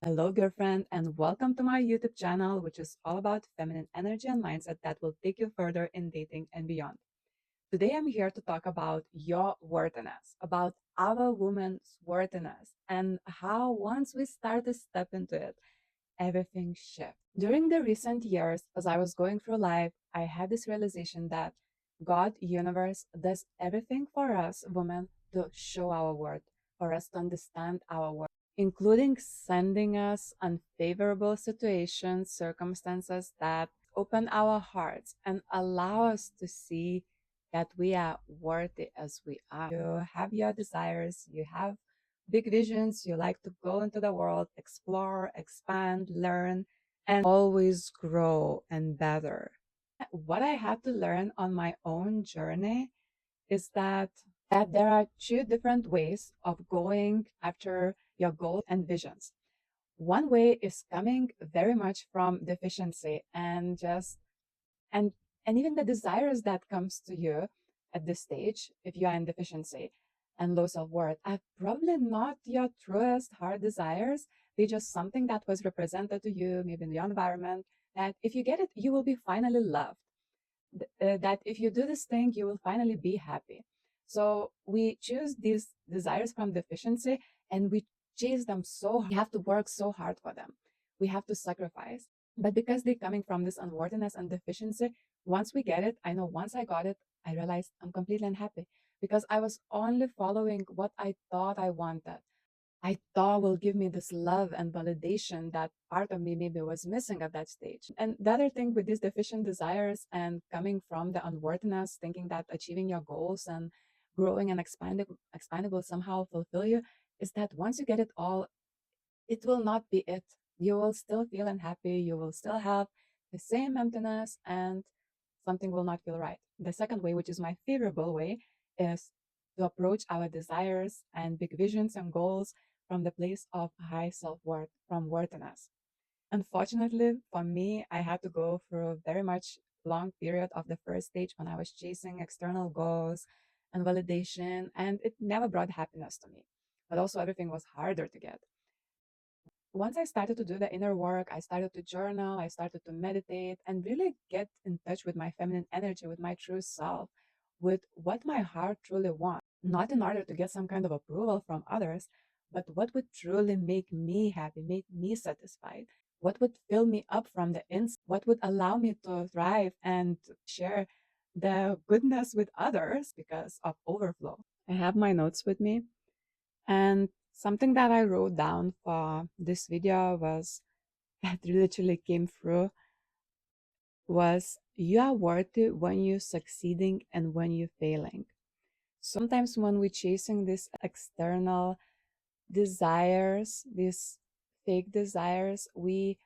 Hello, girlfriend, and welcome to my YouTube channel, which is all about feminine energy and mindset that will take you further in dating and beyond. Today, I'm here to talk about your worthiness, about our woman's worthiness, and how once we start to step into it, everything shifts. During the recent years, as I was going through life, I had this realization that God, universe, does everything for us women to show our worth, for us to understand our worth, including sending us unfavorable situations, circumstances that open our hearts and allow us to see that we are worthy as we are. You have your desires, you have big visions, you like to go into the world, explore, expand, learn, and always grow and better. What I had to learn on my own journey is that there are two different ways of going after your goals and visions. One way is coming very much from deficiency and and even the desires that comes to you at this stage, if you are in deficiency and low self-worth, are probably not your truest heart desires. They're just something that was represented to you, maybe in your environment, that if you get it, you will be finally loved. That if you do this thing, you will finally be happy. So we choose these desires from deficiency and we chase them so hard. We have to work so hard for them. We have to sacrifice. But because they're coming from this unworthiness and deficiency, once we get it, I know once I got it, I realized I'm completely unhappy because I was only following what I thought I wanted. I thought will give me this love and validation that part of me maybe was missing at that stage. And the other thing with these deficient desires and coming from the unworthiness, thinking that achieving your goals and growing and expanding will somehow fulfill you, is that once you get it all, it will not be it. You will still feel unhappy. You will still have the same emptiness and something will not feel right. The second way, which is my favorable way, is to approach our desires and big visions and goals from the place of high self-worth, from worthiness. Unfortunately, for me, I had to go through a very much long period of the first stage when I was chasing external goals and validation, and it never brought happiness to me. But also, everything was harder to get. Once I started to do the inner work, I started to journal, I started to meditate and really get in touch with my feminine energy, with my true self, with what my heart truly wants, not in order to get some kind of approval from others, but what would truly make me happy, make me satisfied, what would fill me up from the inside, what would allow me to thrive and share the goodness with others because of overflow. I have my notes with me. And something that I wrote down for this video was that literally came through was you are worthy when you're succeeding and when you're failing. Sometimes when we're chasing these external desires, these fake desires, we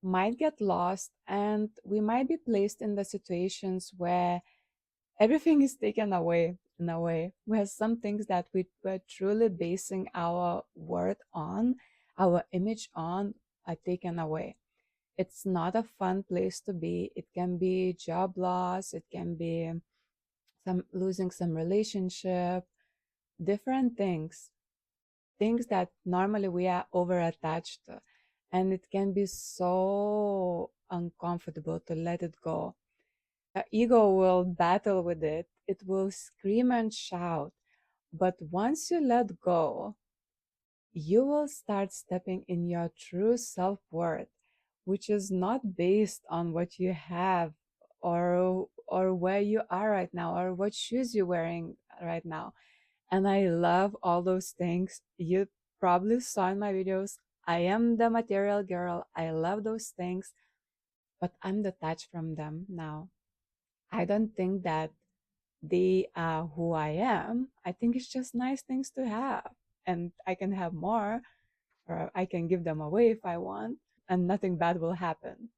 might get lost and we might be placed in the situations where everything is taken away in a way, where some things that we were truly basing our worth on, our image on, are taken away. It's not a fun place to be. It can be job loss, it can be some losing some relationship, different things that normally we are over attached to. And it can be so uncomfortable to let it go. The ego will battle with it. It will scream and shout. But once you let go, you will start stepping in your true self-worth, which is not based on what you have or where you are right now or what shoes you're wearing right now. And I love all those things. You probably saw in my videos. I am the material girl. I love those things, but I'm detached from them now. I don't think that they are who I am. I think it's just nice things to have. And I can have more, or I can give them away if I want, and nothing bad will happen.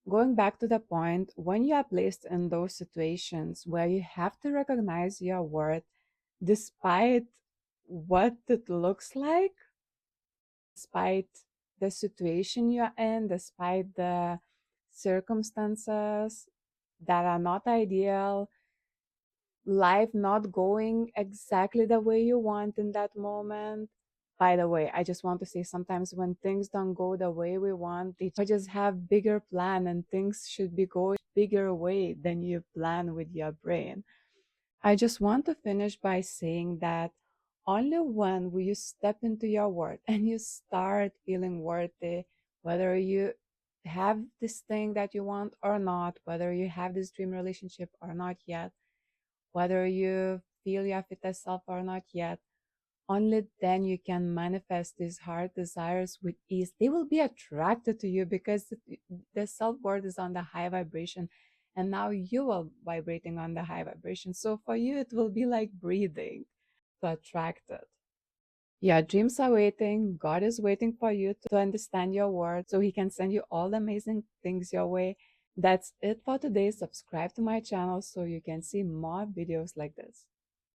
Going back to the point, when you are placed in those situations where you have to recognize your worth despite what it looks like, despite the situation you're in, despite the circumstances that are not ideal, life not going exactly the way you want in that moment, By the way, I just want to say sometimes when things don't go the way we want, they just have bigger plan and things should be going bigger way than you plan with your brain. I just want to finish by saying that only when will you step into your worth and you start feeling worthy, whether you have this thing that you want or not, whether you have this dream relationship or not yet, whether you feel you have fit self or not yet, only then you can manifest these heart desires with ease. They will be attracted to you because the self-worth is on the high vibration, and now you are vibrating on the high vibration. So for you it will be like breathing to attract it. Your dreams are waiting. God is waiting for you to understand your worth so he can send you all the amazing things your way. That's it for today. Subscribe to my channel so you can see more videos like this.